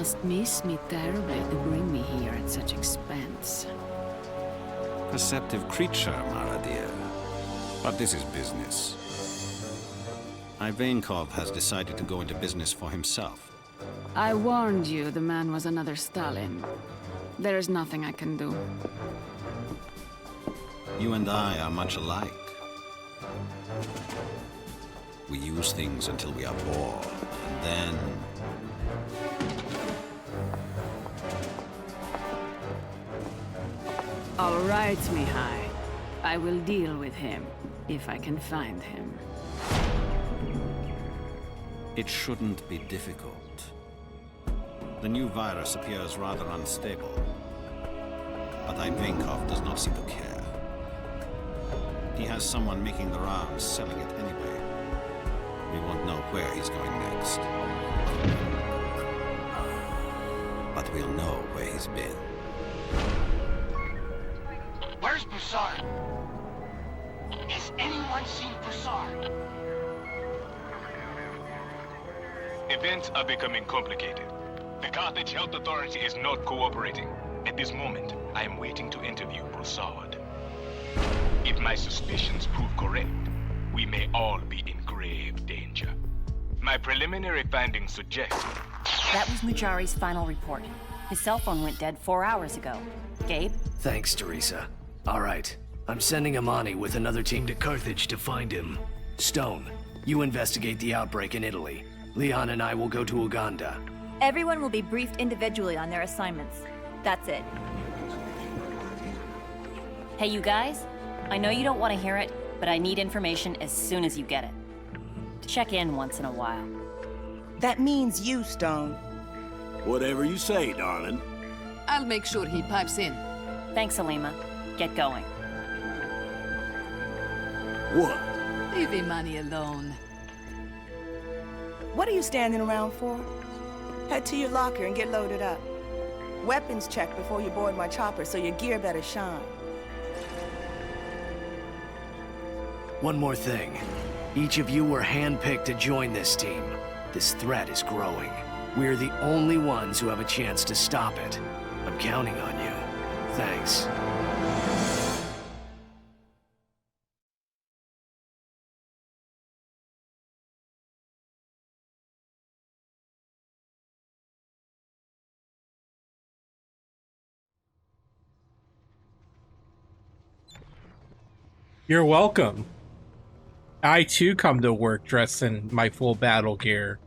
must miss me terribly to bring me here at such expense. Perceptive creature, Mara dear. But this is business. I.P.C.A has decided to go into business for himself. I warned you the man was another Stalin. There is nothing I can do. You and I are much alike. We use things until we are bored, and then... All right, Mihai. I will deal with him, if I can find him. It shouldn't be difficult. The new virus appears rather unstable. But I.P.C.A does not seem to care. He has someone making the rounds, selling it anyway. We won't know where he's going next. But we'll know where he's been. Where's Broussard? Has anyone seen Broussard? Events are becoming complicated. The Carthage Health Authority is not cooperating. At this moment, I am waiting to interview Broussard. If my suspicions prove correct, we may all be in grave danger. My preliminary findings suggest... That was Mujari's final report. His cell phone went dead 4 hours ago. Gabe? Thanks, Teresa. All right. I'm sending Amani with another team to Carthage to find him. Stone, you investigate the outbreak in Italy. Leon and I will go to Uganda. Everyone will be briefed individually on their assignments. That's it. Hey, you guys? I know you don't want to hear it, but I need information as soon as you get it. Check in once in a while. That means you, Stone. Whatever you say, darling. I'll make sure he pipes in. Thanks, Alima. Get going. What? Leave Imani alone. What are you standing around for? Head to your locker and get loaded up. Weapons check before you board my chopper, so your gear better shine. One more thing. Each of you were handpicked to join this team. This threat is growing. We're the only ones who have a chance to stop it. I'm counting on you. Thanks. You're welcome. I too come to work dressed in my full battle gear.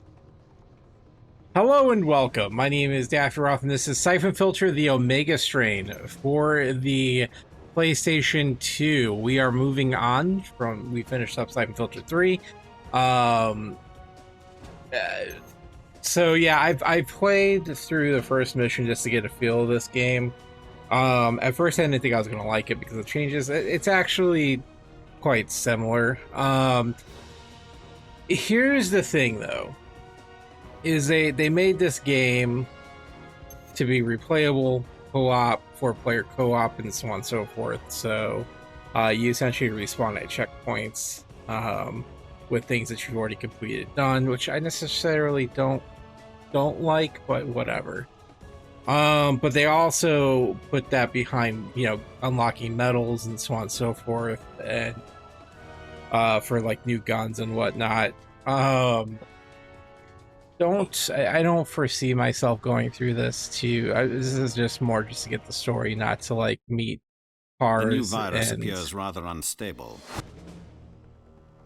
Hello and welcome. My name is Daffyroth and this is Syphon Filter, the Omega strain for the PlayStation 2. We are moving on from, we finished up Syphon Filter 3. So yeah, I played through the first mission just to get a feel of this game. At first I didn't think I was going to like it because of changes. It's actually quite similar. Here's the thing though, is they made this game to be replayable, co-op, 4-player co-op, and so on and so forth. So you essentially respawn at checkpoints with things that you've already completed done, which I necessarily don't like, but whatever. But they also put that behind, you know, unlocking medals and so on and so forth, and for like new guns and whatnot. I don't foresee myself going through this this is just more just to get the story, not to like meet cars. The new virus appears rather unstable.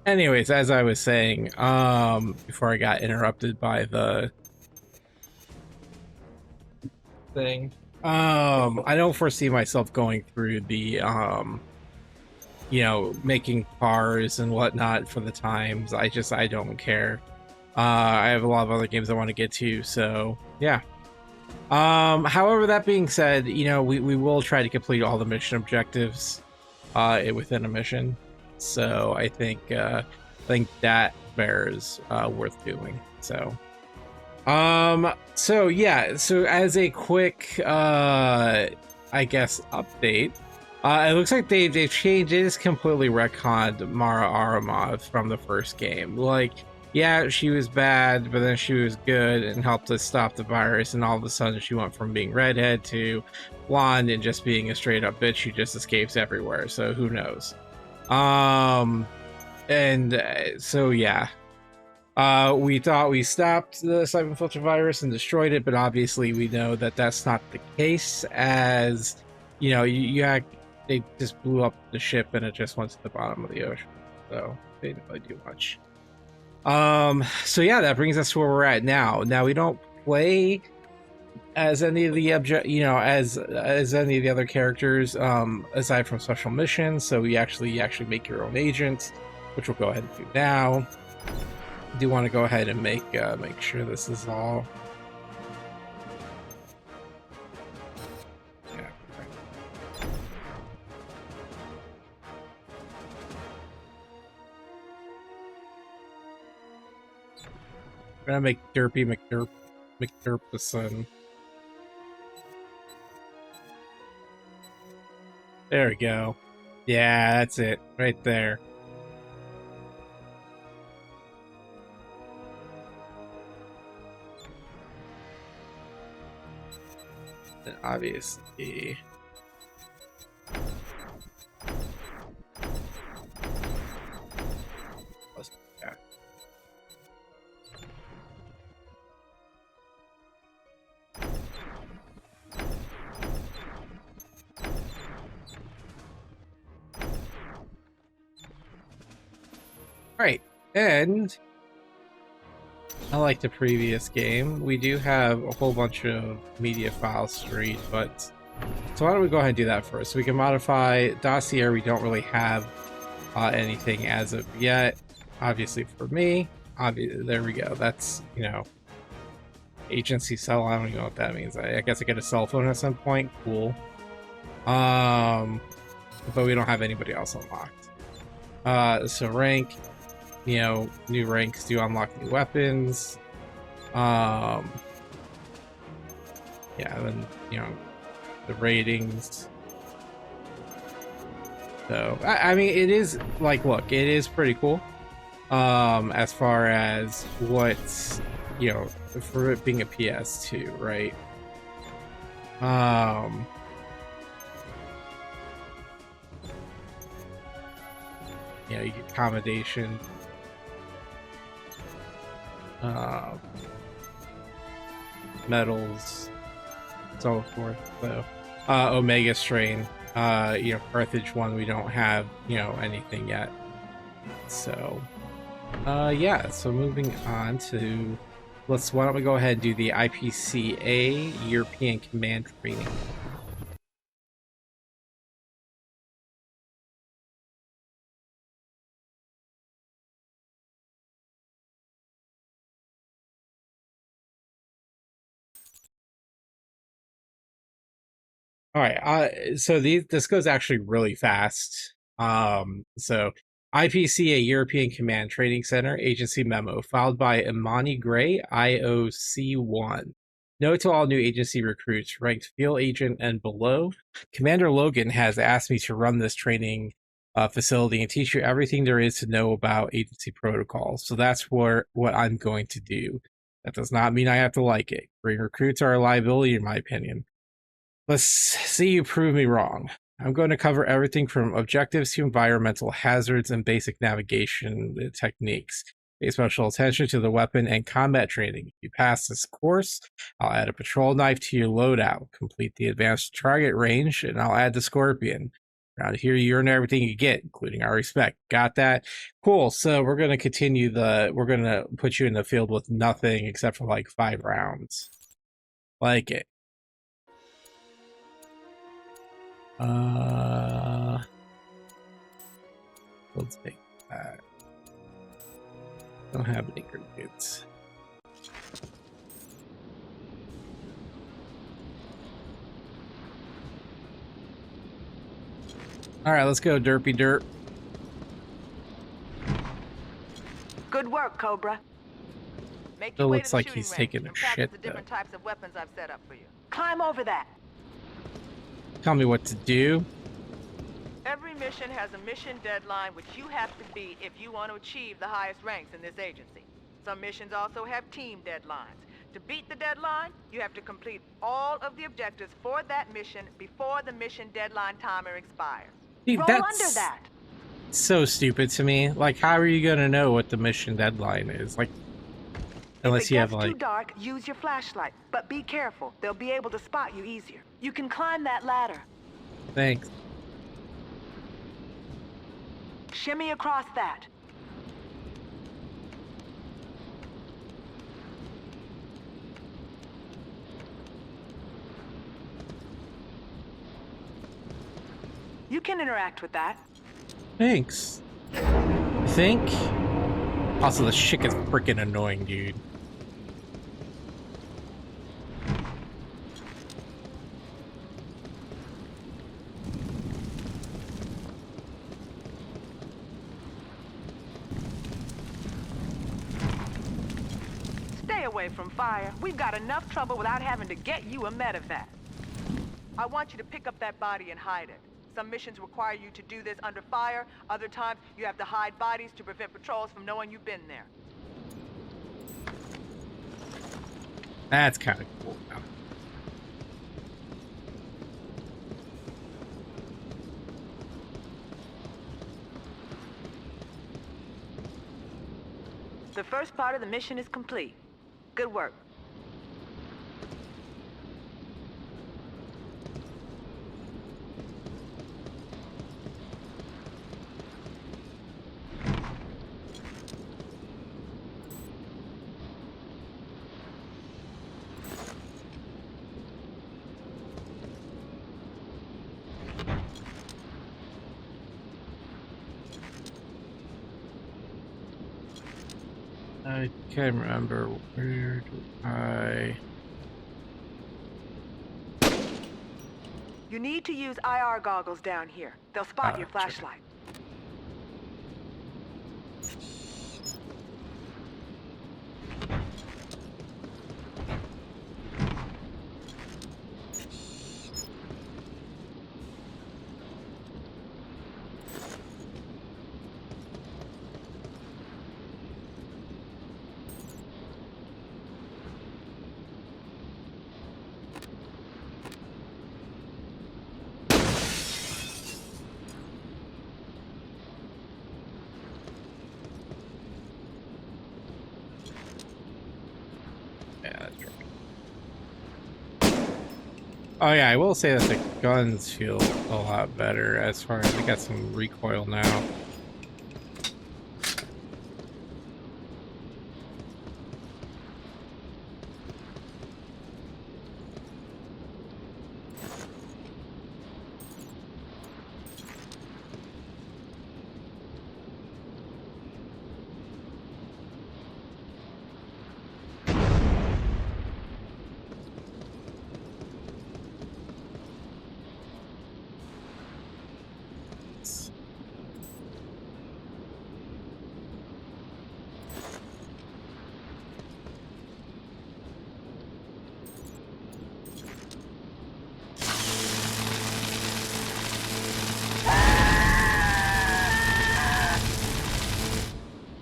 Anyways, as I was saying, before I got interrupted by the thing, I don't foresee myself going through the you know, making cars and whatnot for the times. I don't care. I have a lot of other games I want to get to, so yeah. However, that being said, you know, we will try to complete all the mission objectives within a mission. So I think that bears worth doing. So so yeah, so as a quick I guess update, it looks like they've changed. They just completely retconned Mara Aramov from the first game. Like, yeah, she was bad, but then she was good and helped us stop the virus. And all of a sudden, she went from being redhead to blonde and just being a straight up bitch who just escapes everywhere. So who knows? So yeah, we thought we stopped the Syphon Filter virus and destroyed it, but obviously we know that that's not the case. As you know, they just blew up the ship and it just went to the bottom of the ocean. So they didn't really do much. So yeah, that brings us to where we're at now. Now we don't play as any of the as any of the other characters, aside from special missions. So you actually make your own agent, which we'll go ahead and do now. I do want to go ahead and make sure this is all. Yeah. I'm gonna make Derpy McDerpison. There we go. Yeah, that's it. Right there. And obviously... Yeah. Right, and unlike the previous game, we do have a whole bunch of media files to read, but so why don't we go ahead and do that first? So we can modify dossier. We don't really have anything as of yet. Obviously for me, there we go. That's, you know, agency cell. I don't even know what that means. I guess I get a cell phone at some point. Cool. But we don't have anybody else unlocked. So rank. You know, new ranks do unlock new weapons. Yeah, then, you know, the ratings. So, I mean, it is, like, look, it is pretty cool. As far as what's, you know, for it being a PS2, right? You know, you get accommodation. Metals, so forth. So Omega strain, you know, Carthage one, we don't have, you know, anything yet. So yeah, so moving on to why don't we go ahead and do the I.P.C.A. European Command Training. All right, so this goes actually really fast. So I.P.C.A. European Command Training Center Agency Memo filed by Imani Gray, IOC1. Note to all new agency recruits, ranked field agent and below. Commander Logan has asked me to run this training facility and teach you everything there is to know about agency protocols. So that's what I'm going to do. That does not mean I have to like it. Green recruits are a liability, in my opinion. Let's see you prove me wrong. I'm going to cover everything from objectives to environmental hazards and basic navigation techniques. Pay special attention to the weapon and combat training. If you pass this course, I'll add a patrol knife to your loadout. Complete the advanced target range, and I'll add the Scorpion. Around here, you earn everything you get, including our respect. Got that? Cool. So we're going to continue we're going to put you in the field with nothing except for like 5 rounds. Like it. Let's take that. Don't have any grenades. All right, let's go, Derpy Derp. Good work, Cobra. Make Still your way looks to the like shooting he's range taking a and practice shit, the different though. types of weapons I've set up for you. Climb over that. Tell me what to do. Every mission has a mission deadline which you have to beat if you want to achieve the highest ranks in this agency. Some missions also have team deadlines. To beat the deadline, you have to complete all of the objectives for that mission before the mission deadline timer expires. See, Roll that's under that. so stupid to me. Like, how are you gonna know what the mission deadline is? Like, unless you have If it gets too like. dark, use your flashlight. But be careful. They'll be able to spot you easier. You can climb that ladder. Thanks. Shimmy across that. You can interact with that. Thanks. I think. Also, the shit is freaking annoying, dude. Stay away from fire. We've got enough trouble without having to get you a medevac. I want you to pick up that body and hide it. Some missions require you to do this under fire. Other times, you have to hide bodies to prevent patrols from knowing you've been there. That's kind of cool now. The first part of the mission is complete. Good work. I can't remember where do I. You need to use IR goggles down here. They'll spot your sure. flashlight. Yeah, that's right. Oh yeah, I will say that the guns feel a lot better as far as they got some recoil now.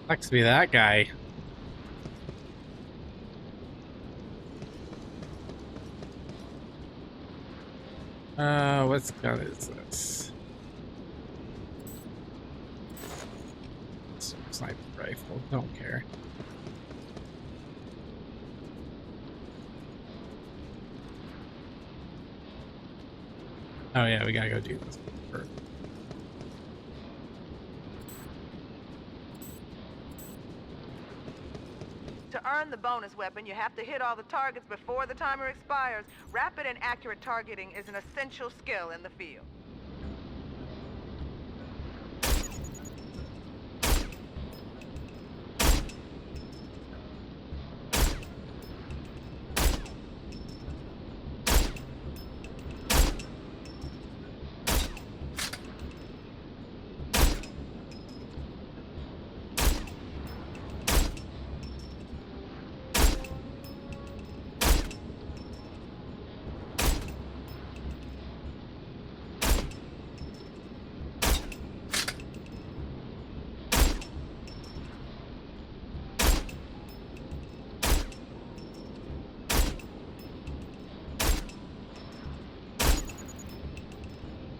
Sucks to be that guy. What gun is this? Sniper rifle. Don't care. Oh yeah, we gotta go do this first. To earn the bonus weapon, you have to hit all the targets before the timer expires. Rapid and accurate targeting is an essential skill in the field.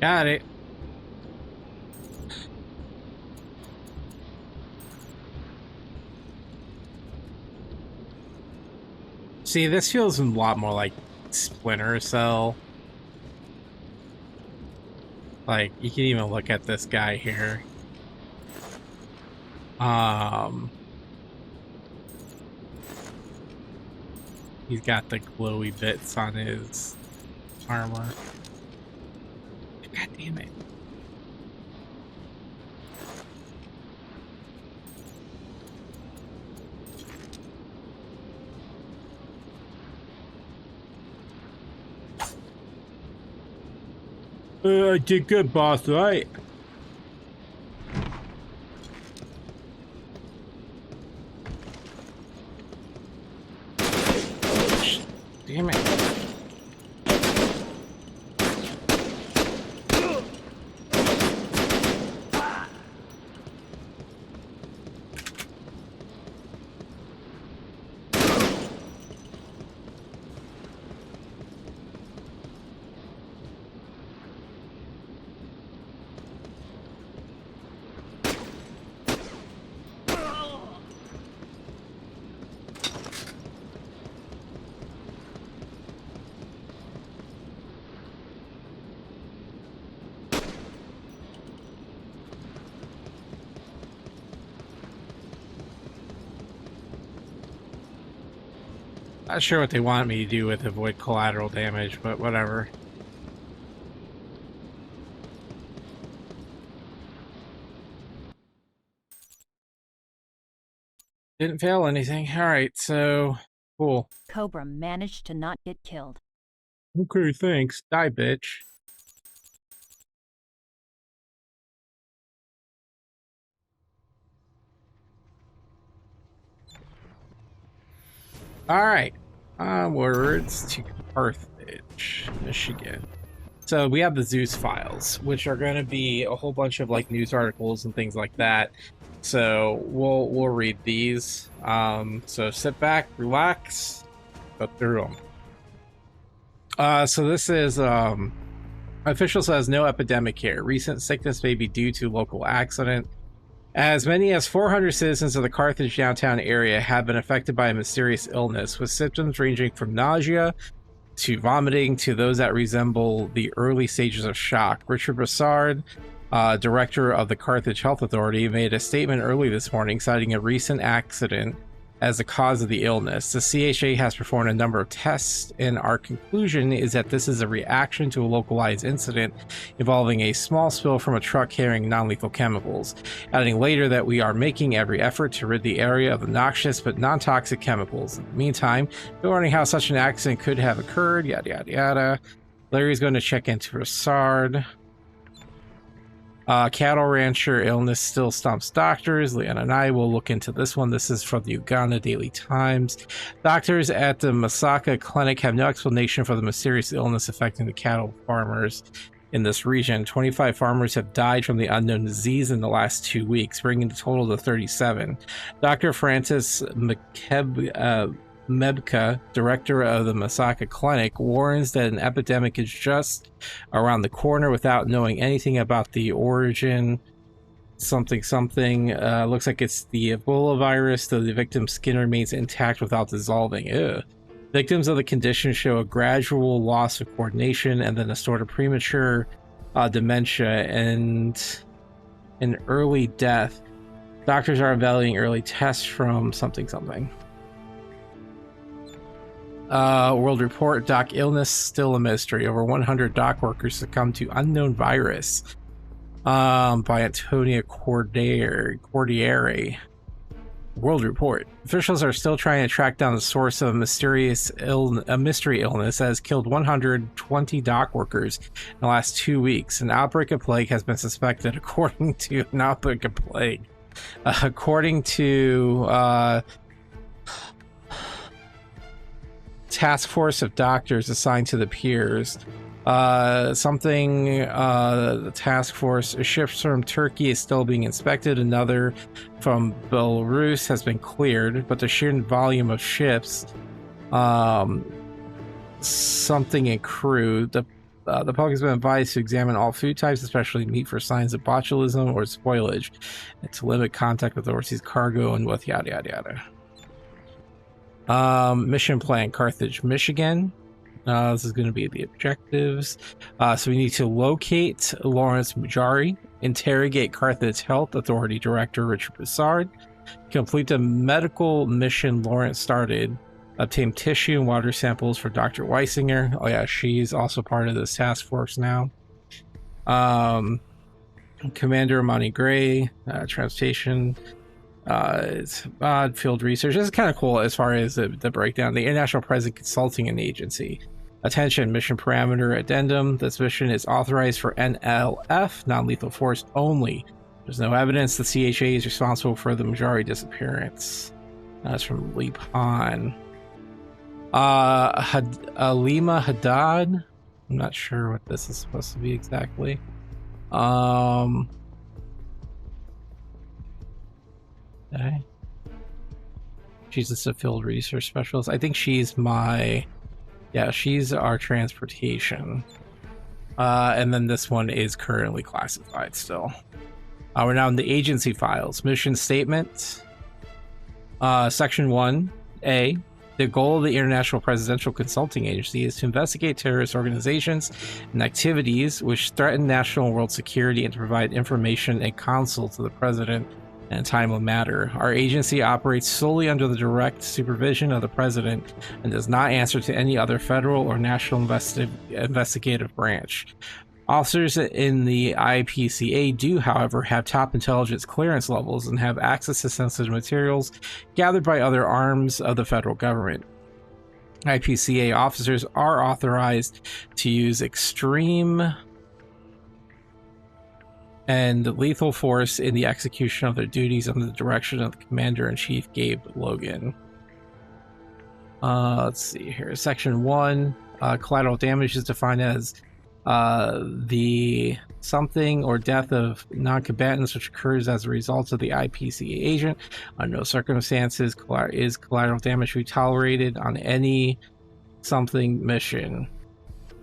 Got it. See, this feels a lot more like Splinter Cell. Like, you can even look at this guy here. He's got the glowy bits on his armor. God damn it. I did good, boss, right? Damn it. Not sure what they want me to do with avoid collateral damage, but whatever. Didn't fail anything. Alright, so cool. Cobra managed to not get killed. Okay, thanks. Die, bitch. Alright. Onwards to Carthage, Michigan. So we have the Zeus files, which are going to be a whole bunch of like news articles and things like that. So we'll read these. So sit back, relax, go through them. So this is official says no epidemic here. Recent sickness may be due to local accident. As many as 400 citizens of the Carthage downtown area have been affected by a mysterious illness, with symptoms ranging from nausea to vomiting to those that resemble the early stages of shock. Richard Broussard, director of the Carthage Health Authority, made a statement early this morning citing a recent accident as the cause of the illness. The CHA has performed a number of tests, and our conclusion is that this is a reaction to a localized incident involving a small spill from a truck carrying non-lethal chemicals, adding later that we are making every effort to rid the area of the noxious but non-toxic chemicals. In the meantime, learning how such an accident could have occurred, yada yada yada. Larry's going to check into Broussard. Cattle rancher illness still stumps doctors. Leanna and I will look into this one. This is from the Uganda Daily Times. Doctors at the I.P.C.A clinic have no explanation for the mysterious illness affecting the cattle farmers in this region. 25 farmers have died from the unknown disease in the last 2 weeks, bringing the total to 37. Dr. Francis Mebka, director of the I.P.C.A clinic, warns that an epidemic is just around the corner without knowing anything about the origin. Something. Looks like it's the Ebola virus, though the victim's skin remains intact without dissolving. Ew. Victims of the condition show a gradual loss of coordination and then a sort of premature dementia and an early death. Doctors are evaluating early tests from something. World Report, dock illness still a mystery. Over 100 dock workers succumbed to unknown virus. By Antonia Cordiere. World Report. Officials are still trying to track down the source of a mystery illness that has killed 120 dock workers in the last 2 weeks. An outbreak of plague has been suspected, according to task force of doctors assigned to the piers. The task force, ships from Turkey is still being inspected. Another from Belarus has been cleared, but the sheer volume of ships, something in crew. The The public has been advised to examine all food types, especially meat, for signs of botulism or spoilage, and to limit contact with overseas cargo and with yada yada yada. Mission plan: Carthage, Michigan. This is going to be the objectives. So we need to locate Lawrence Mujari, interrogate Carthage Health Authority Director Richard Broussard, complete the medical mission Lawrence started, obtain tissue and water samples for Dr. Weisinger. Oh yeah, she's also part of this task force now. Commander Monty Gray, transportation, it's field research. This is kind of cool as far as the breakdown. The International President Consulting and Agency. Attention, mission parameter addendum. This mission is authorized for NLF, non-lethal force only. There's no evidence the CHA is responsible for the majority disappearance. That's from Leap Han. Alima Haddad. I'm not sure what this is supposed to be exactly. Okay. She's just a field research specialist. I think she's she's our transportation. And then this one is currently classified still. We're now in the agency files. Mission statement. Section 1A. The goal of the International Presidential Consulting Agency is to investigate terrorist organizations and activities which threaten national and world security, and to provide information and counsel to the President in a timely manner. Our agency operates solely under the direct supervision of the President and does not answer to any other federal or national investigative branch. Officers in the I.P.C.A. do, however, have top intelligence clearance levels and have access to sensitive materials gathered by other arms of the federal government. I.P.C.A. officers are authorized to use extreme and lethal force in the execution of their duties under the direction of the Commander-in-Chief, Gabe Logan. Let's see here. Section 1. Collateral damage is defined as the something or death of non-combatants which occurs as a result of the I.P.C.A. agent. Under no circumstances is collateral damage to be tolerated on any something mission.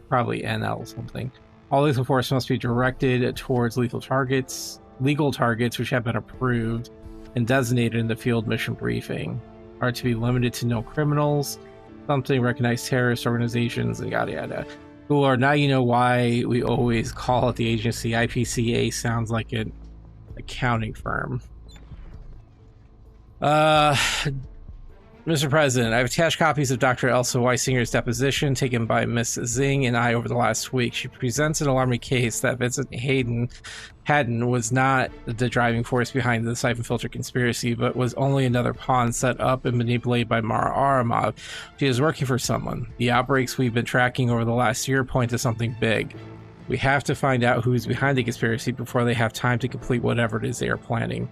Probably NL something. All lethal force must be directed towards legal targets which have been approved and designated in the field mission briefing, are to be limited to no criminals, something recognized terrorist organizations, and yada yada. Cool. Now you know why we always call it the agency. I.P.C.A. sounds like an accounting firm. Mr. President, I've attached copies of Dr. Elsa Weisinger's deposition taken by Miss Zing and I over the last week. She presents an alarming case that Vincent Haddon was not the driving force behind the Syphon Filter conspiracy, but was only another pawn set up and manipulated by Mara Aramov. She is working for someone. The outbreaks we've been tracking over the last year point to something big. We have to find out who is behind the conspiracy before they have time to complete whatever it is they are planning.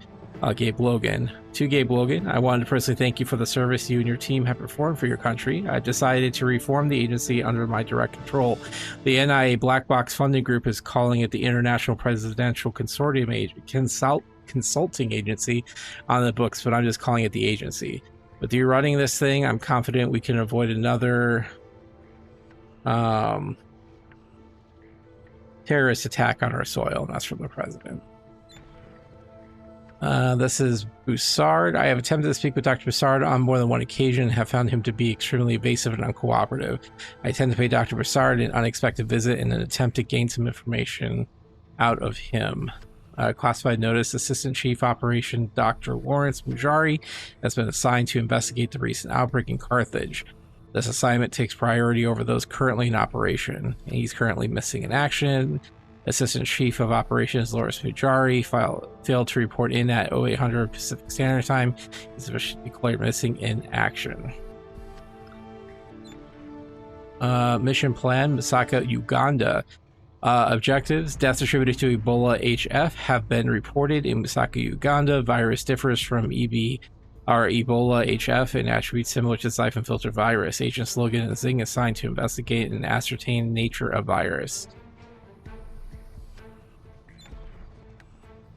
Gabe Logan. To Gabe Logan, I wanted to personally thank you for the service you and your team have performed for your country. I decided to reform the agency under my direct control. The NIA Black Box Funding Group is calling it the International Presidential Consulting Agency on the books, but I'm just calling it the agency. With you running this thing, I'm confident we can avoid another terrorist attack on our soil, and that's from the President. This is Broussard. I have attempted to speak with Dr. Broussard on more than one occasion and have found him to be extremely evasive and uncooperative. I intend to pay Dr. Broussard an unexpected visit in an attempt to gain some information out of him. Classified notice: Assistant Chief Operation Dr. Lawrence Mujari has been assigned to investigate the recent outbreak in Carthage. This assignment takes priority over those currently in operation. He's currently missing in action. Assistant Chief of Operations Lawrence Mujari failed to report in at 0800 Pacific Standard Time. He's officially declared missing in action. Mission plan: Masaka, Uganda. Objectives: deaths attributed to Ebola HF have been reported in Masaka, Uganda. Virus differs from Ebola HF in attributes similar to Syphon Filter virus. Agents Logan and Zing assigned to investigate and ascertain nature of virus.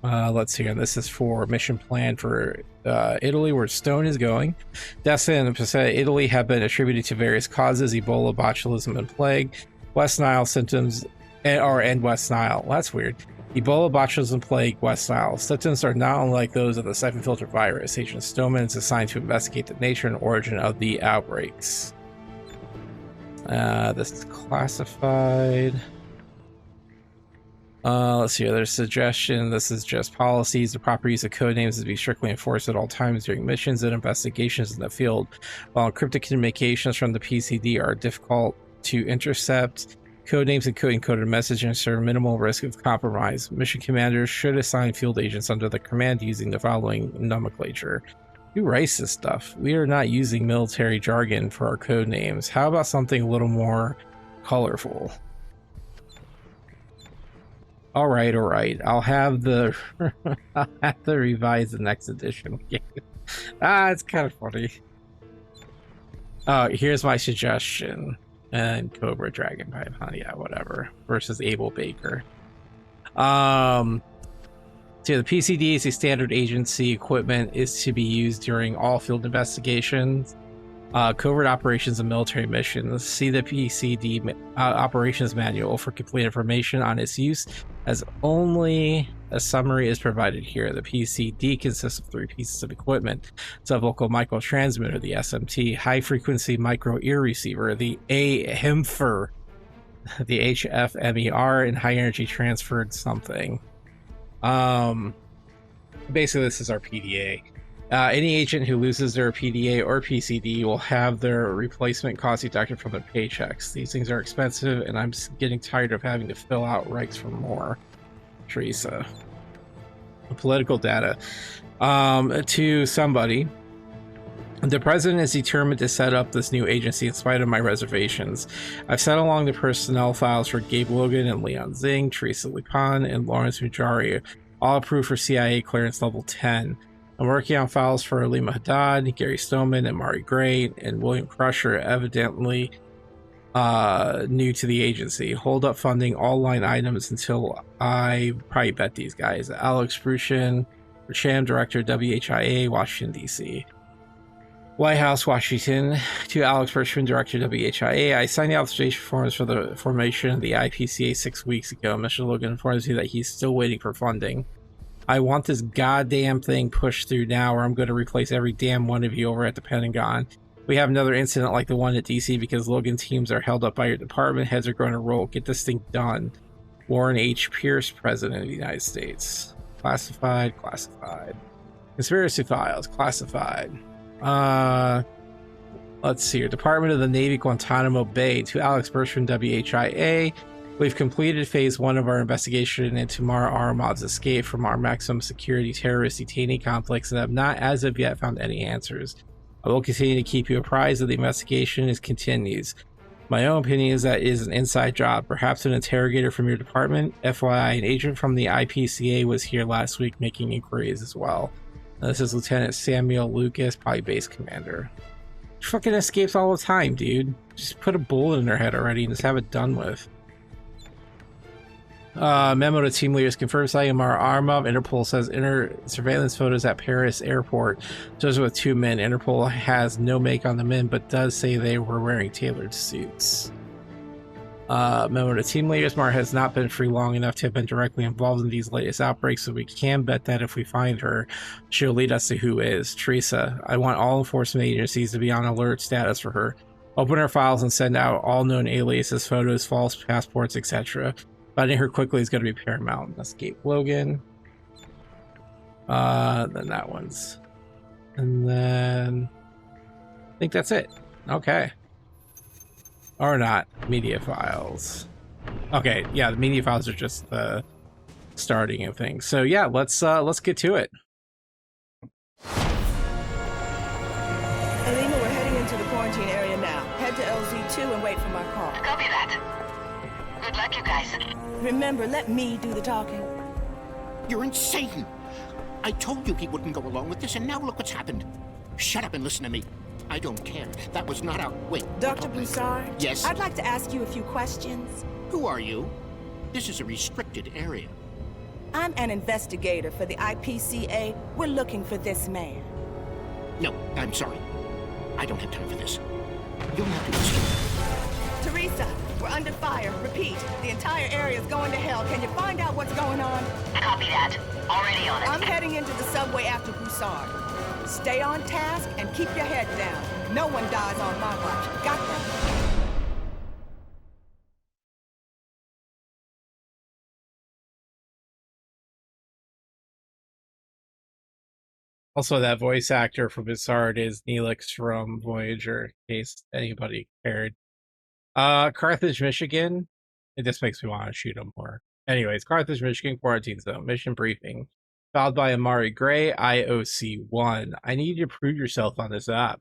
Let's see. This is for mission plan for Italy, where Stone is going. Deaths in Italy have been attributed to various causes: Ebola, botulism, and plague. West Nile symptoms, and West Nile. That's weird. Ebola, botulism plague, West Nile. Symptoms are not unlike those of the Syphon Filter virus. Agent Stoneman is assigned to investigate the nature and origin of the outbreaks. This is classified. Let's see. There's suggestion. This is just policies. The proper use of code names is to be strictly enforced at all times during missions and investigations in the field. While encrypted communications from the PCD are difficult to intercept, code names and encoded messages are minimal risk of compromise. Mission commanders should assign field agents under the command using the following nomenclature. Who writes this stuff? We are not using military jargon for our code names. How about something a little more colorful? All right. I'll have the revise the next edition. It's kind of funny. Here's my suggestion. And Cobra Dragon Pipe, huh? Yeah, whatever. Versus Able Baker. So the PCD is a standard agency equipment is to be used during all field investigations, covert operations, and military missions. See the PCD operations manual for complete information on its use, as only a summary is provided here. The PCD consists of 3 pieces of equipment: subvocal micro transmitter, the SMT, high frequency micro ear receiver, the HEMFER, the HFMER, and high energy transferred something. Basically this is our PDA. Any agent who loses their PDA or PCD will have their replacement cost deducted from their paychecks. These things are expensive, and I'm getting tired of having to fill out recs for more. Teresa. Political data. To somebody. The president is determined to set up this new agency in spite of my reservations. I've sent along the personnel files for Gabe Logan and Leon Zing, Teresa Lipan, and Lawrence Mujari, all approved for CIA clearance level 10. I'm working on files for Alima Haddad, Gary Stoneman, and Mari Gray, and William Crusher, evidently new to the agency. Hold up funding all line items until I probably bet these guys. Alex Brushin, Racham, Director, WHIA, Washington, D.C. White House, Washington. To Alex Brushin, Director, WHIA. I signed the authorization forms for the formation of the I.P.C.A. 6 weeks ago. Mr. Logan informs me that he's still waiting for funding. I want this goddamn thing pushed through now, or I'm going to replace every damn one of you over at the Pentagon. We have another incident like the one at DC because Logan teams are held up by your department. Heads are going to roll. Get this thing done. Warren H. Pierce, President of the United States. Classified. Conspiracy files. Classified. Let's see here. Department of the Navy, Guantanamo Bay. To Alex Bertrand, WHIA. We've completed phase 1 of our investigation into Mara Aramad's escape from our maximum security terrorist detainee complex and have not as of yet found any answers. I will continue to keep you apprised of the investigation as it continues. My own opinion is that it is an inside job, perhaps an interrogator from your department. FYI, an agent from the I.P.C.A. was here last week making inquiries as well. This is Lieutenant Samuel Lucas, probably base commander. She fucking escapes all the time, dude. Just put a bullet in her head already and just have it done with. Memo to team leaders confirms Sayamar Armov. Interpol says surveillance photos at Paris airport shows with 2 men. Interpol has no make on the men, but does say they were wearing tailored suits. Memo to team leaders. Mara has not been free long enough to have been directly involved in these latest outbreaks, so we can bet that if we find her, she'll lead us to who is. Teresa, I want all enforcement agencies to be on alert status for her. Open her files and send out all known aliases, photos, false passports, etc. Finding her quickly is going to be paramount. Let's Gabe Logan. Then that one's. And then I think that's it. Okay. Or not. Media files. Okay, yeah, the media files are just the starting of things. So yeah, let's get to it. Alima, we're heading into the quarantine area now. Head to LZ2 and wait for my call. Copy that. Good luck, you guys. Remember, let me do the talking. You're insane! I told you he wouldn't go along with this, and now look what's happened. Shut up and listen to me. I don't care. That was not our... Wait. Dr. Broussard? Yes? I'd like to ask you a few questions. Who are you? This is a restricted area. I'm an investigator for the I.P.C.A. We're looking for this man. No, I'm sorry. I don't have time for this. You'll have to listen. Teresa, We're under fire. Repeat, the entire area is going to hell. Can you find out what's going on? Copy that. Already on it. I'm heading into the subway after Broussard. Stay on task and keep your head down. No one dies on my watch. Got that? Also, that voice actor from Broussard is Neelix from Voyager, in case anybody cared. Carthage, Michigan. It just makes me want to shoot him more. Anyways, Carthage, Michigan quarantine zone. Mission briefing. Filed by Amari Gray, IOC1. I need you to prove yourself on this app.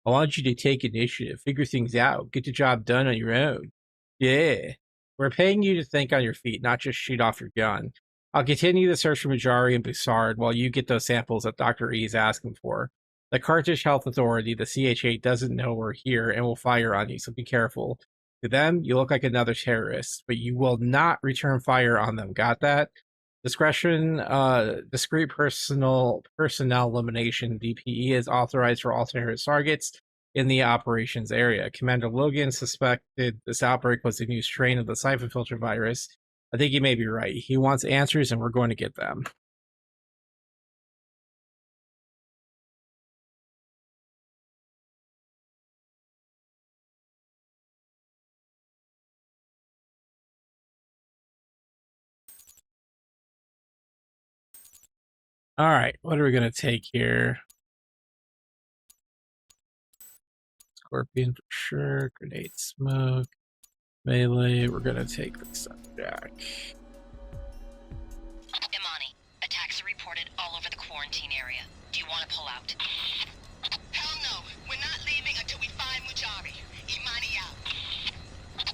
I want you to take initiative, figure things out, get the job done on your own. Yeah. We're paying you to think on your feet, not just shoot off your gun. I'll continue the search for Majari and Broussard while you get those samples that Dr. E is asking for. The Carthage Health Authority, the CHA, doesn't know we're here and will fire on you, so be careful. To them, you look like another terrorist, but you will not return fire on them. Got that? Discretion, discrete personnel elimination. DPE is authorized for all terrorist targets in the operations area. Commander Logan suspected this outbreak was a new strain of the Syphon Filter virus. I think he may be right. He wants answers, and we're going to get them. All right, what are we going to take here? Scorpion for sure. Grenade smoke. Melee. We're going to take the subjack. Imani, attacks are reported all over the quarantine area. Do you want to pull out? Hell no. We're not leaving until we find Majari. Imani out.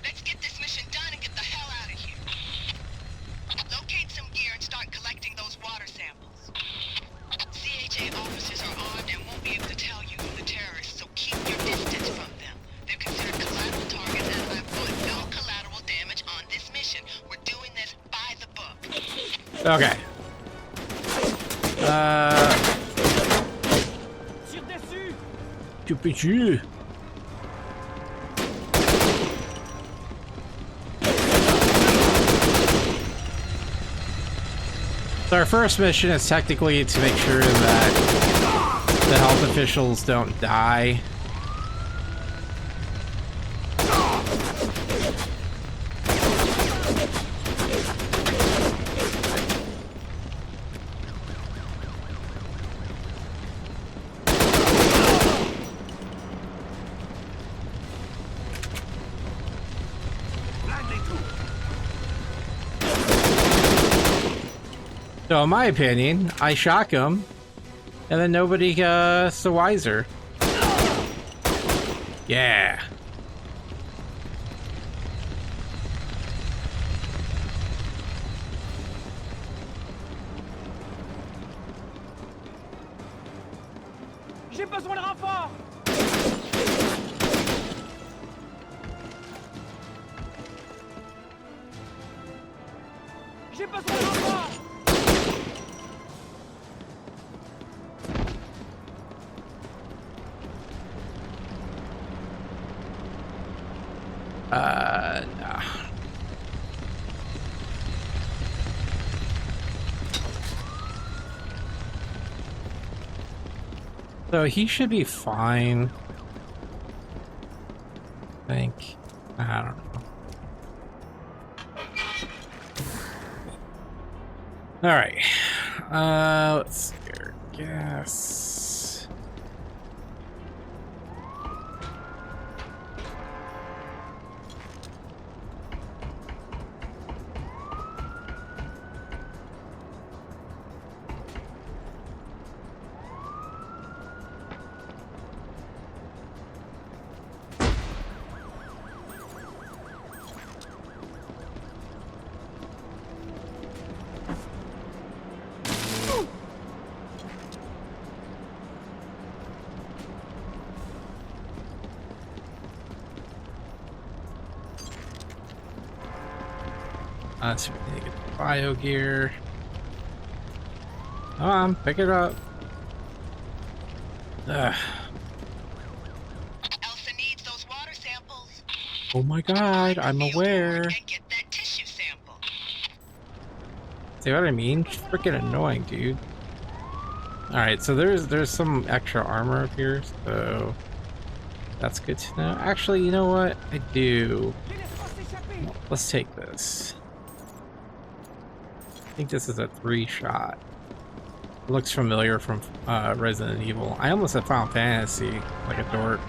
Let's get this mission done and get the hell out of here. Locate some gear and start collecting those water samples. CHA officers are armed and won't be able to tell you from the terrorists, so keep your distance from them. They're considered collateral targets, and I want no collateral damage on this mission. We're doing this by the book. Okay. Tire. So our first mission is technically to make sure that the health officials don't die. So in my opinion, I shock him, and then nobody is the wiser. Yeah. J'ai besoin de renfort. J'ai besoin de renfort. No. So he should be fine. I think. I don't know. All right. Let's see here. Guess. Let's see, we need to get the bio gear. Come on, pick it up. Ugh. Elsa needs those water samples. Oh my god, I'm aware. And get that tissue sample. See what I mean? Freaking annoying, dude. Alright, so there's some extra armor up here, so that's good to know. Actually, you know what? I do. Let's take this. I think this is a 3-shot. Looks familiar from Resident Evil. I almost said Final Fantasy, like a dork.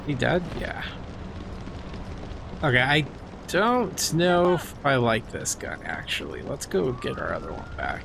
He dead? Yeah. Okay, I don't know if I like this gun, actually. Let's go get our other one back.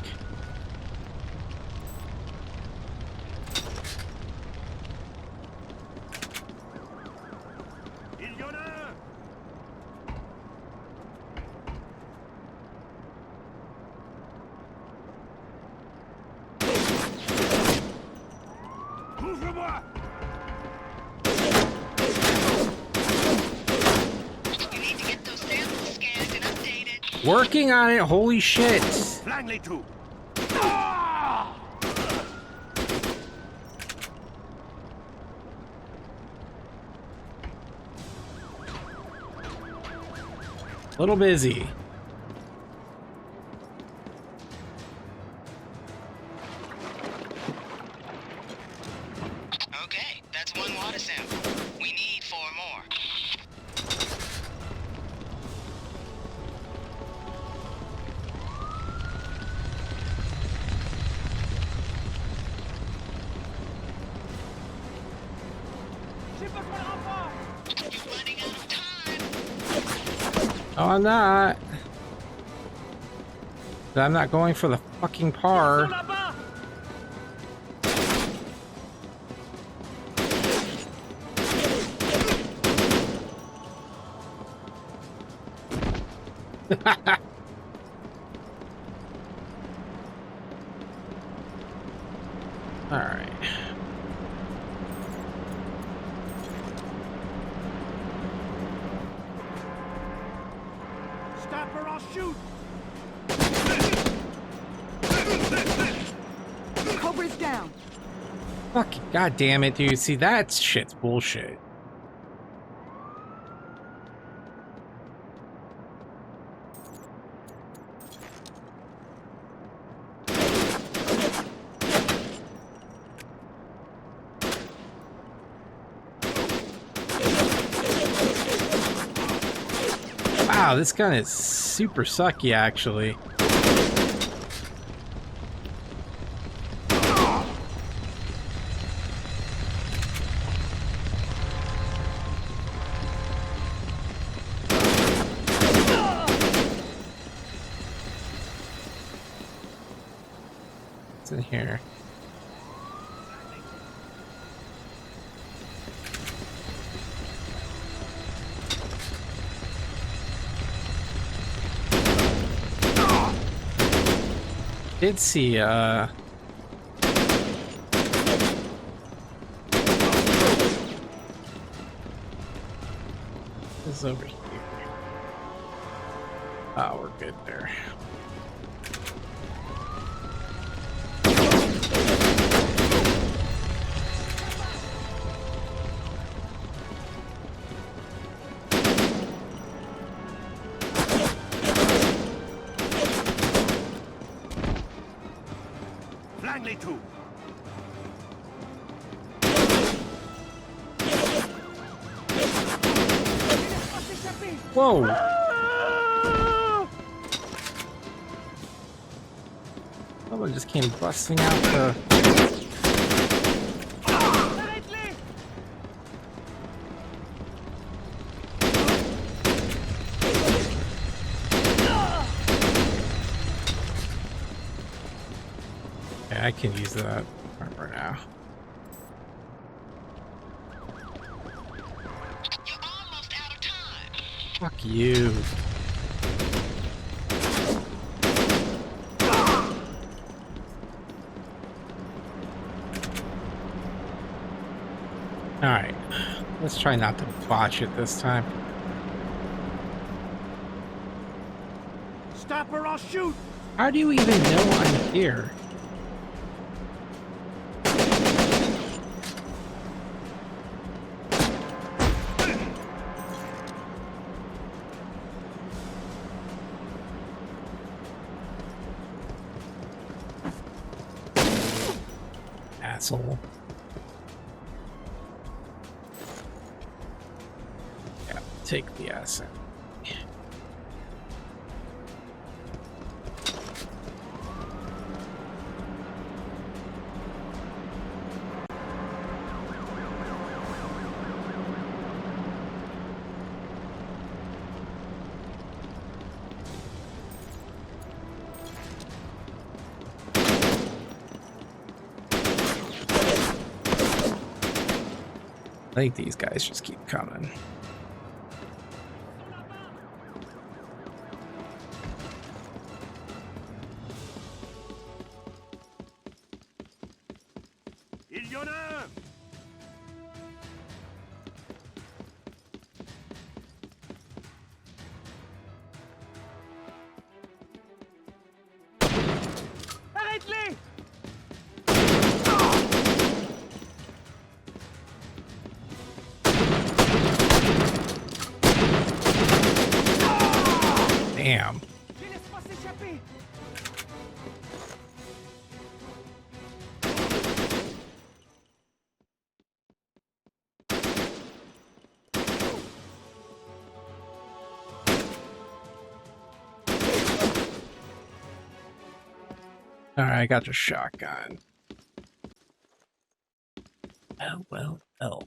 Working on it, holy shit! Little busy. Okay, that's one water sample. We need 4 more. Oh, I'm not. I'm not going for the fucking par. All right. Stop or I'll shoot! Cobra's down. Fuck, god damn it, dude. See, that shit's bullshit. Wow, this gun is super sucky, actually. What's in here? Did see this is over here. Oh, we're good there. Whoa! Someone just came busting out the... Okay. I can use that armor now. You're almost out of time. Fuck you. Alright, let's try not to botch it this time. Stop or I'll shoot! How do you even know I'm here? Asshole. Yeah, take the asset. I think these guys just keep coming. Il y en a un! Arrête-les! Damn. Je les laisse pas s'échapper! Alright, I got the shotgun. Oh, well, oh.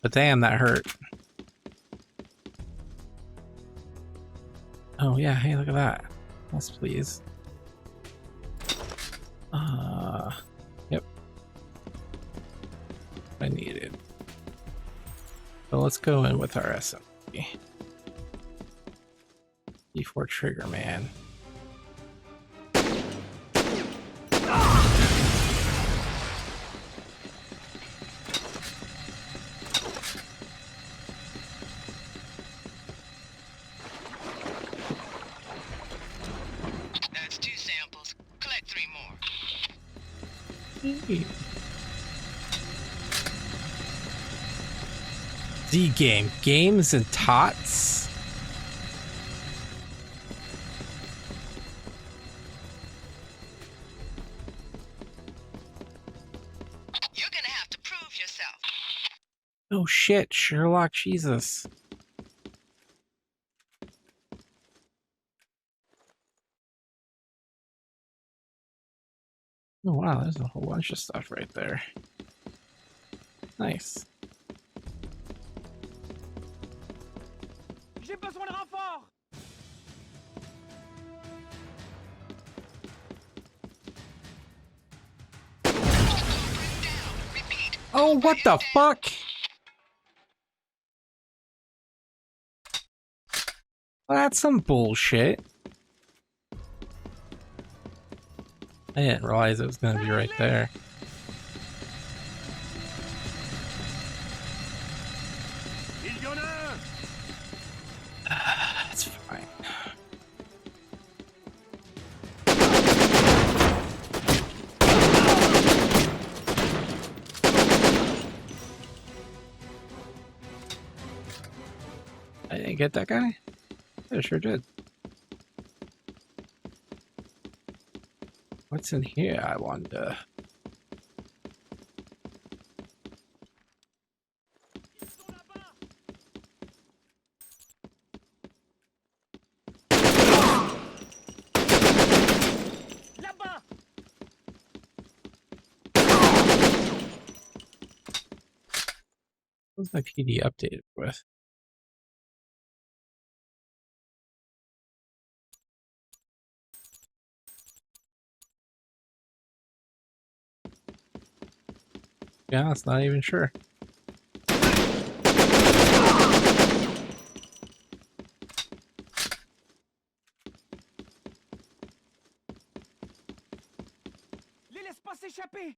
But damn, that hurt. Oh yeah, hey, look at that. Yes, please. Yep. I needed. So let's go in with our SMG. E4 trigger, man. That's 2 samples. Collect 3 more. Z-game. Games and tots? You're gonna have to prove yourself. Oh shit, Sherlock Jesus. Oh wow, there's a whole bunch of stuff right there. Nice. J'ai besoin de renfort! Oh, what the fuck? Well, that's some bullshit. I didn't realize it was gonna be right there. Il y en a un! That's fine. I didn't get that guy? I sure did. What's in here, I wonder? Là-bas! What's my PD updated with? Yeah, it's not even sure. Les laisse pas s'échapper.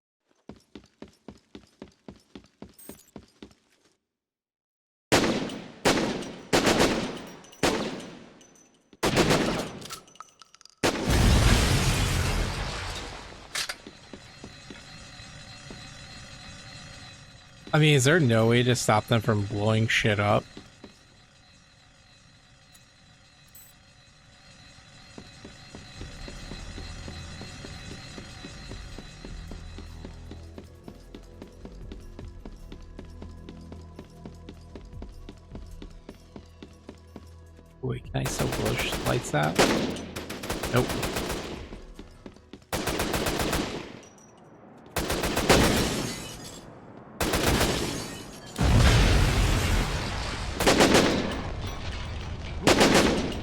I mean, is there no way to stop them from blowing shit up? Wait, can I still blow lights out? Nope.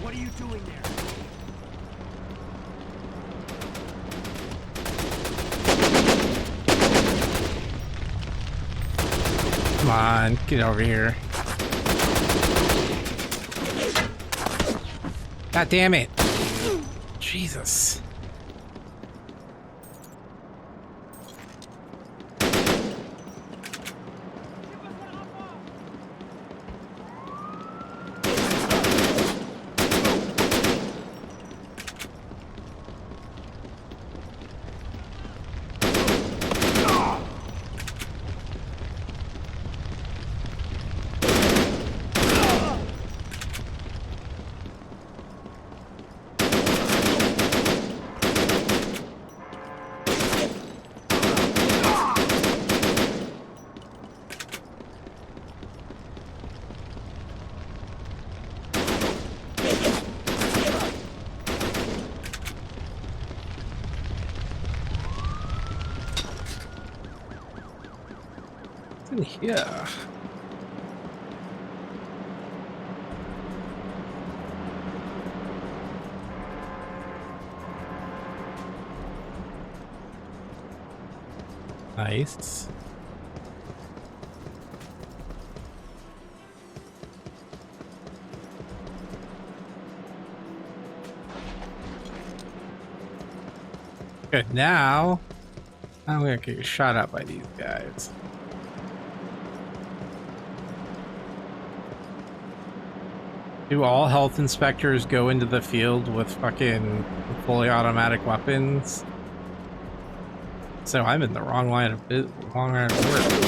What are you doing there? Come on, get over here. God damn it. Jesus. In here. Nice. Good, now I'm gonna get shot at by these guys. Do all health inspectors go into the field with fucking fully automatic weapons? So I'm in the wrong line of work.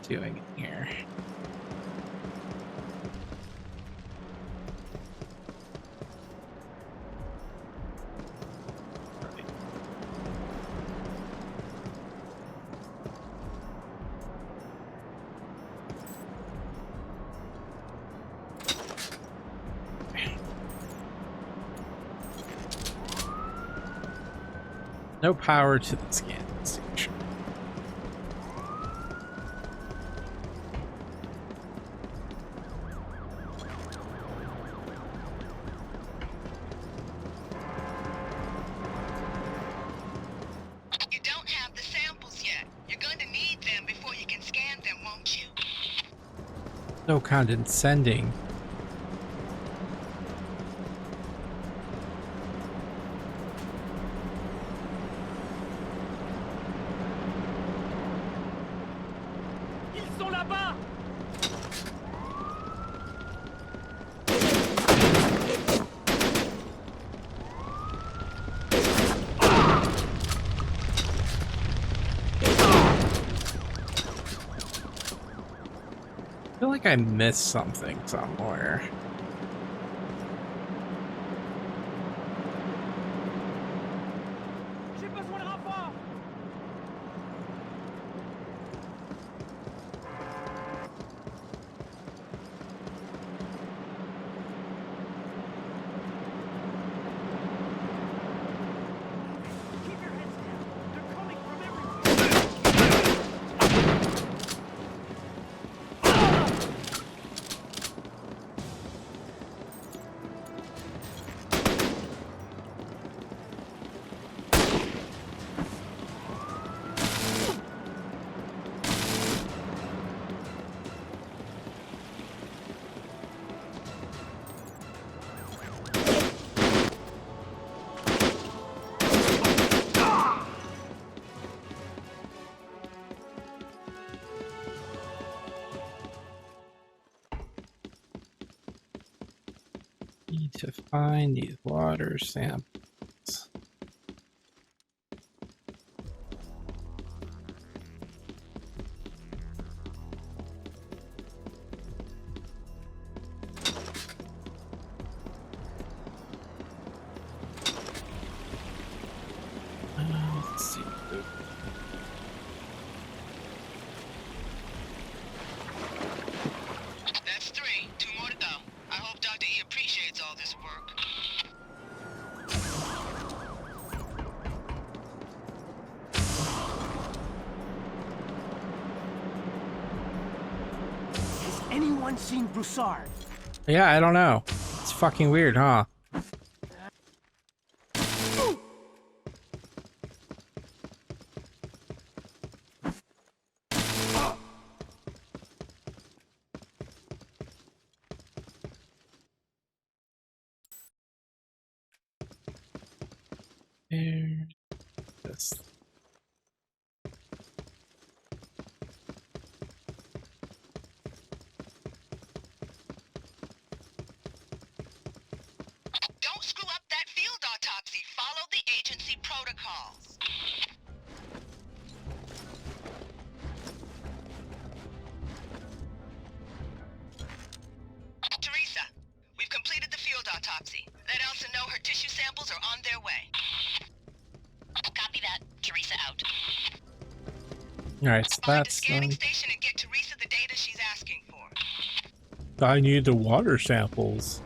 Doing it here. No power to the scan station. No condescending. Ils sont là-bas. I feel like I missed something somewhere. J'ai besoin de renfort. to find these water samples. Let's see. That's 3. 2 more to go. I hope Dr. E appreciates all this work. Has anyone seen Broussard? Yeah, I don't know. It's fucking weird, huh? There. This. Don't screw up that field autopsy. Follow the agency protocols. Teresa, we've completed the field autopsy. Let Elsa know her tissue samples are on their way. Copy that. Teresa out. Alright, so Find a that's scanning station and get Teresa the data she's asking for. I need the water samples.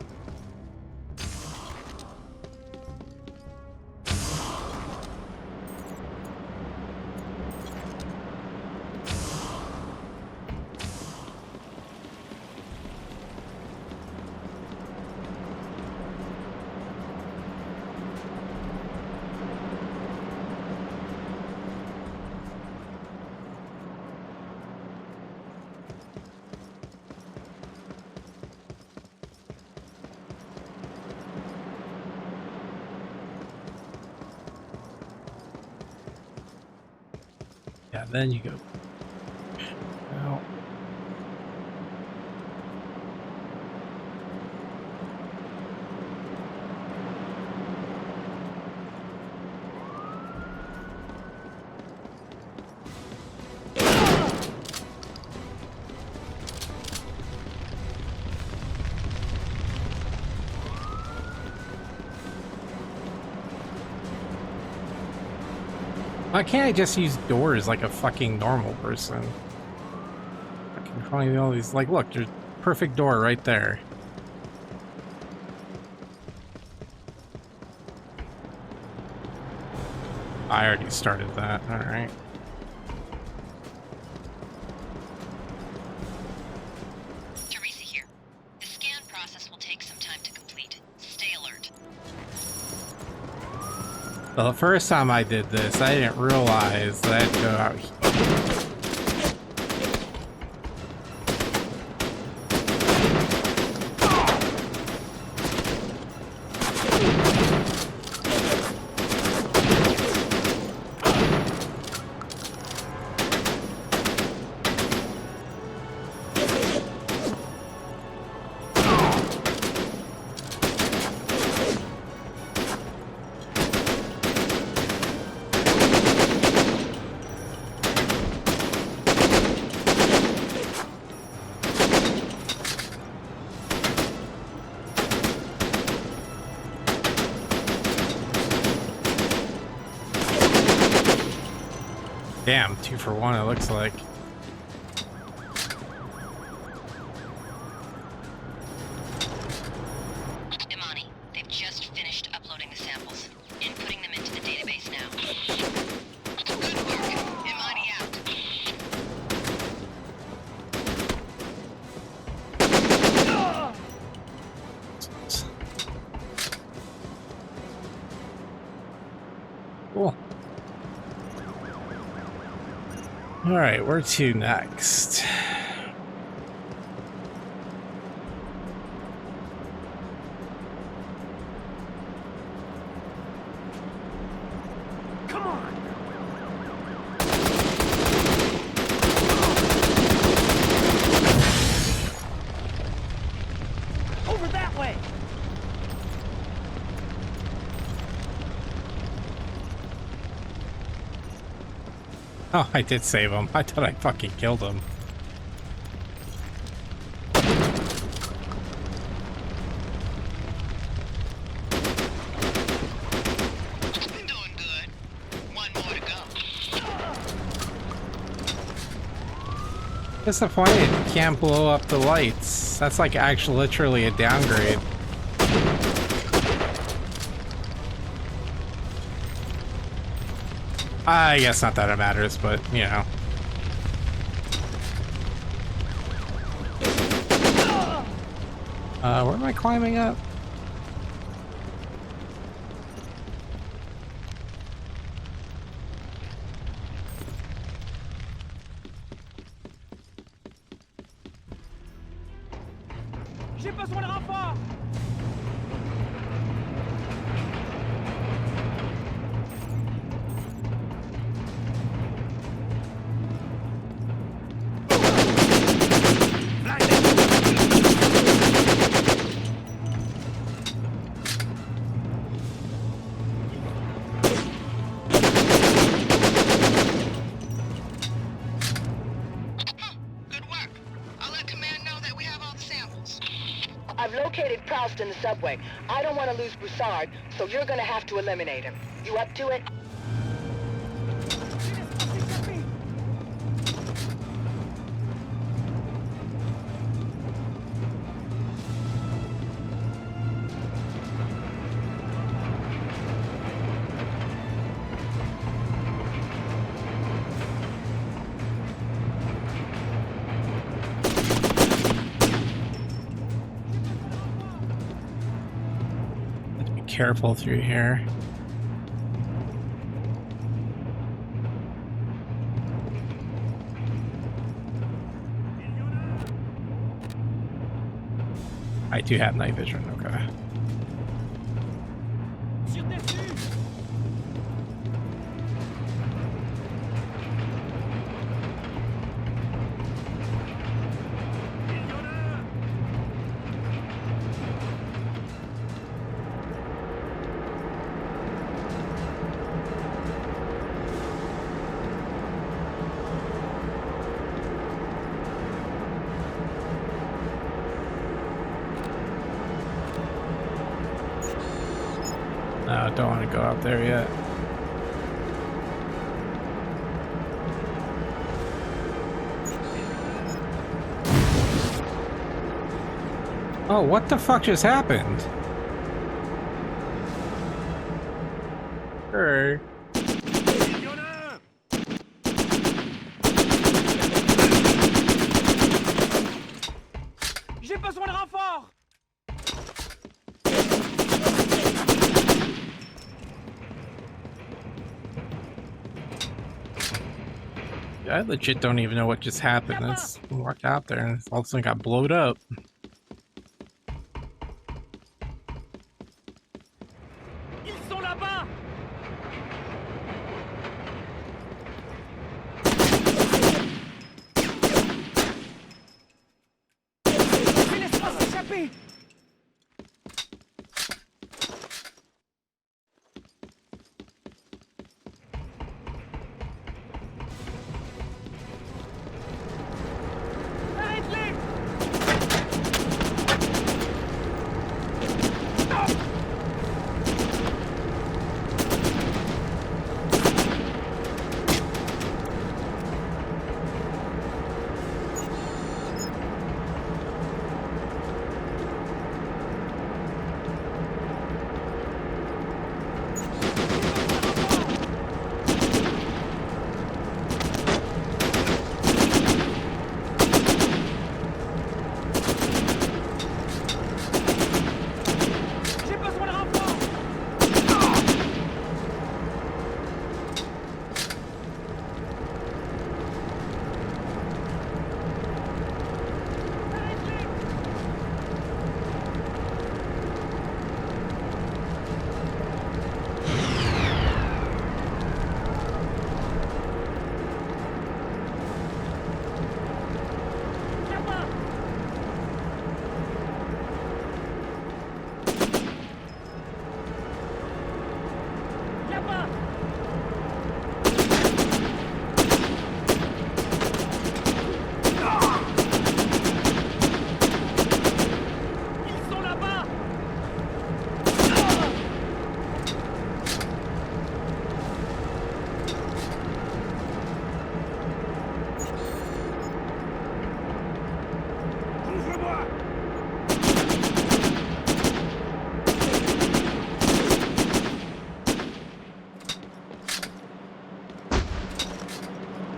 Yeah, then you go. Out. Why can't I just use doors like a fucking normal person? I can find all these, like, look, there's a perfect door right there. I already started that, alright. Teresa here. The scan process will take some time to complete. Stay alert. Well, the first time I did this, I didn't realize that I had to go out here. Damn, 2 for 1 it looks like. Imani, they've just finished uploading the samples. Inputting them into the database now. Good work. Imani out. Cool. Alright, where to next? Come on! Over that way! Oh, I did save him. I thought I fucking killed him. Doing good. One more to go. Disappointed you can't blow up the lights. That's like actually literally a downgrade. I guess not that it matters, but you know. Where am I climbing up? J'ai besoin de renfort! I've located Proust in the subway. I don't want to lose Broussard, so you're gonna have to eliminate him. You up to it? Careful through here. I do have night vision, okay. No, don't want to go out there yet. Oh, what the fuck just happened? Sure. J'ai besoin de renfort! I legit don't even know what just happened. I just walked out there and all of a sudden got blowed up. Ils sont là-bas! Je laisse pas s'échapper!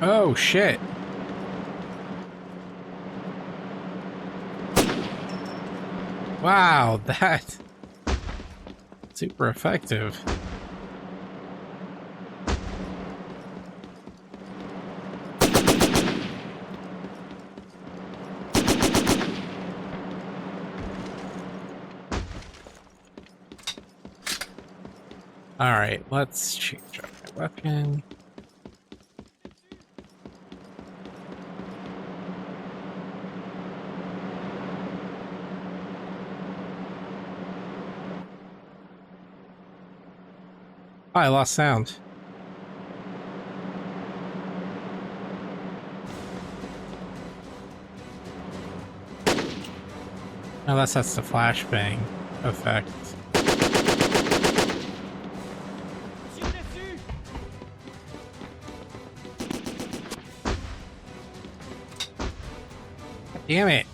Oh, shit. Wow, that... super effective. Alright, let's change up my weapon. Oh, I lost sound. Unless that's the flashbang effect. Damn it.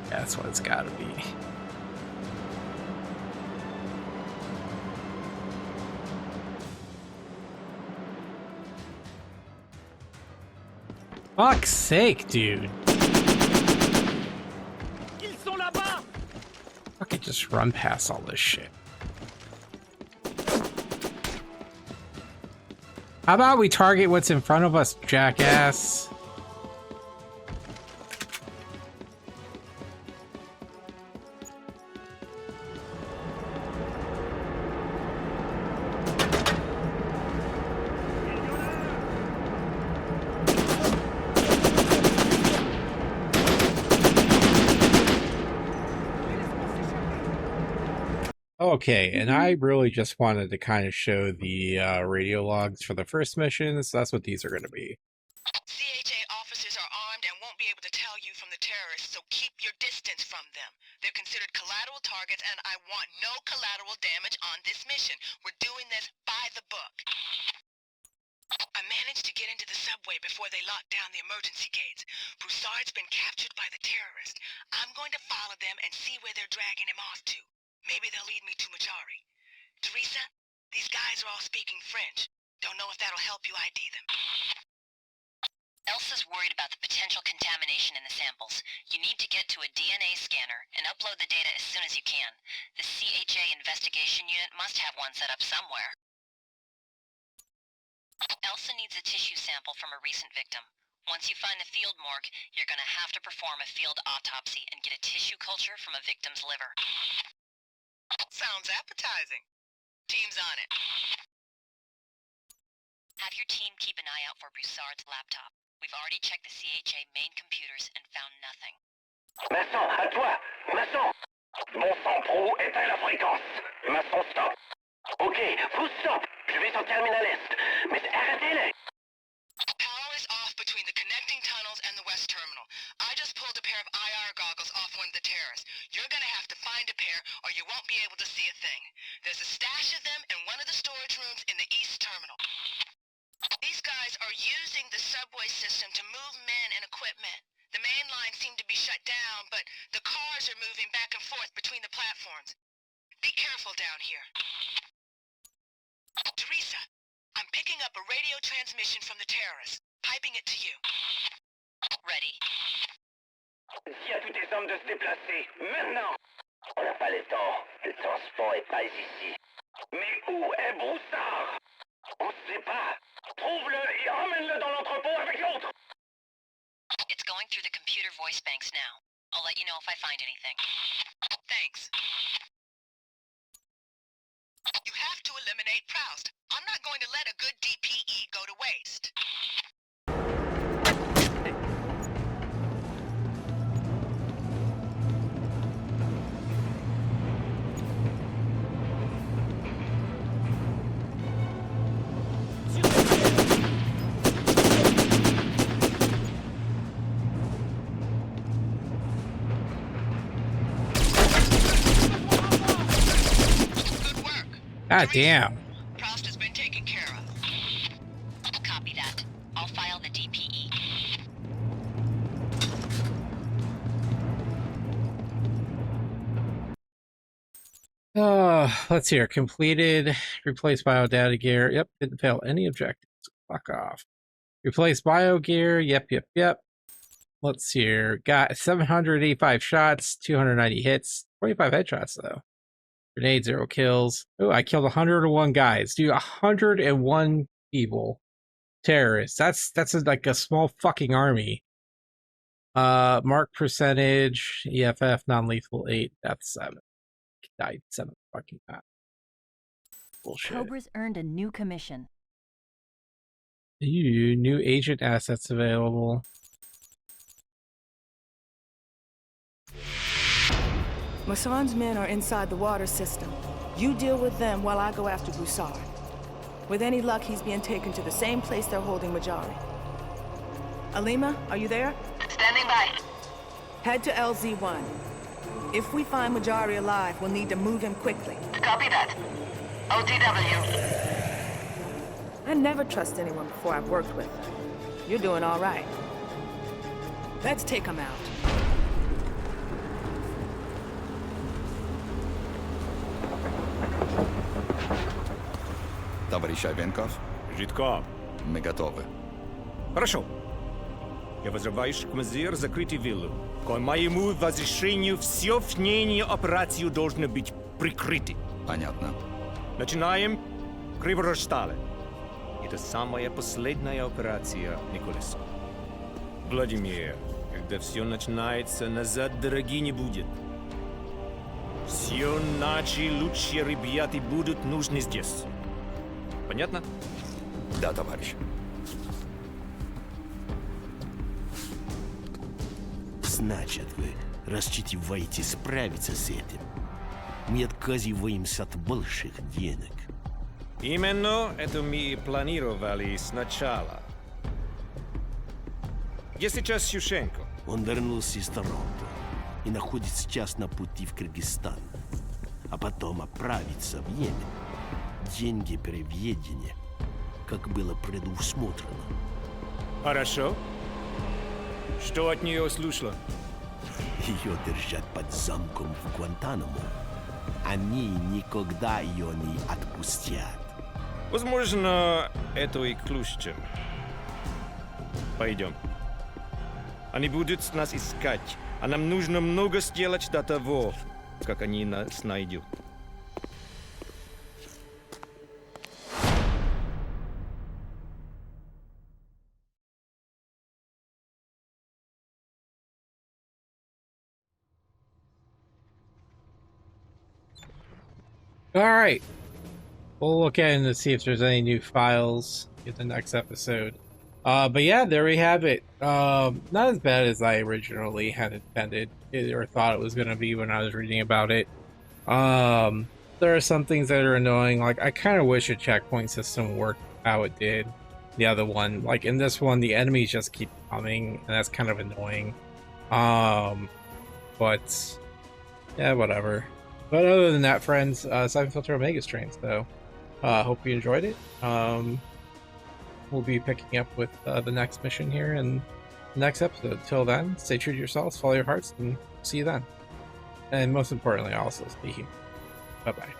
That's what it's gotta be. Fuck's sake, dude. Ils sont là-bas! I could just run past all this shit. How about we target what's in front of us, jackass? Okay, and I really just wanted to kind of show the radio logs for the first mission, so that's what these are going to be. CHA officers are armed and won't be able to tell you from the terrorists, so keep your distance from them. They're considered collateral targets, and I want no collateral damage on this mission. We're doing this by the book. I managed to get into the subway before they locked down the emergency gates. Broussard's been captured by the terrorists. I'm going to follow them and see where they're dragging him off to. Maybe they'll lead me to Majari. Teresa, these guys are all speaking French. Don't know if that'll help you ID them. Elsa's worried about the potential contamination in the samples. You need to get to a DNA scanner and upload the data as soon as you can. The CHA investigation unit must have one set up somewhere. Elsa needs a tissue sample from a recent victim. Once you find the field morgue, you're gonna have to perform a field autopsy and get a tissue culture from a victim's liver. Sounds appetizing. Team's on it. Have your team keep an eye out for Broussard's laptop. We've already checked the CHA main computers and found nothing. Masson, à toi! Masson! Mon sang pro, éteins la fréquence. Masson, stop. Ok, vous stop. Je vais au terminal est. Mais arrêtez-les! Power is off between the connecting tunnels and the west terminal. I just pulled a pair of IR goggles off one of the terrorists. You're gonna have to find a pair or you won't be able to see a thing. There's a stash of them in one of the storage rooms in the east terminal. These guys are using the subway system to move men and equipment. The main lines seem to be shut down, but the cars are moving back and forth between the platforms. Be careful down here. Teresa, I'm picking up a radio transmission from the terrorists, piping it to you. Ready. Dis à tous tes hommes de se déplacer, maintenant! On n'a pas le temps. Le transport est pas ici. Mais où est Broussard? On ne sait pas. Trouve-le et emmène-le dans l'entrepôt avec l'autre! It's going through the computer voice banks now. I'll let you know if I find anything. Thanks. You have to eliminate Proust. I'm not going to let a good DPE go to waste. God damn. Proust has been taken Let's hear. Completed. Replace bio data gear. Yep, didn't fail any objectives. Fuck off. Replace bio gear. Yep. Let's hear. Got 785 shots, 290 hits, 25 headshots though. Grenade, 0 kills. Oh, I killed 101 guys. Dude, 101 people. Terrorists. That's like a small fucking army. Mark percentage, EFF, non-lethal 8, death 7. Died 7 fucking times. Bullshit. Cobra's earned a new commission. Ooh, new agent assets available. Massan's men are inside the water system. You deal with them while I go after Broussard. With any luck, he's being taken to the same place they're holding Majari. Alima, are you there? Standing by. Head to LZ1. If we find Majari alive, we'll need to move him quickly. Copy that. OTW. I never trust anyone before I've worked with them. You're doing all right. Let's take him out. Товарищ Айвенков, Жидко. мы готовы. Хорошо. Я вызываешь командир закрытий виллу. К моему возвращению все внешние операции должны быть прикрыты. Понятно. Начинаем Криворожстале. Это самая последняя операция, Николас. Владимир, когда все начинается, назад дороги не будет. Все наши лучшие ребята будут нужны здесь. Понятно? Да, товарищ. Значит, вы рассчитываете справиться с этим? Мы отказываемся от больших денег. Именно это мы планировали сначала. Где сейчас Ющенко? Он вернулся из Торонто и находится сейчас на пути в Кыргызстан, а потом отправится в Йемен. Деньги переведения, как было предусмотрено. Хорошо. Что от нее слышала? Ее держат под замком в Гуантанамо. Они никогда ее не отпустят. Возможно, это и к лучшему. Пойдем. Они будут нас искать, а нам нужно много сделать до того, как они нас найдут. Alright. We'll look at it to see if there's any new files in the next episode. But yeah, there we have it. Not as bad as I originally had intended or thought it was going to be when I was reading about it. There are some things that are annoying. Like, I kind of wish a checkpoint system worked how it did. The other one, like in this one, the enemies just keep coming, and that's kind of annoying. But yeah, whatever. But other than that, friends, Syphon Filter Omega Strains, though. Hope you enjoyed it. We'll be picking up with the next mission here in the next episode. Till then, stay true to yourselves, follow your hearts, and see you then. And most importantly, also, stay human. Bye-bye.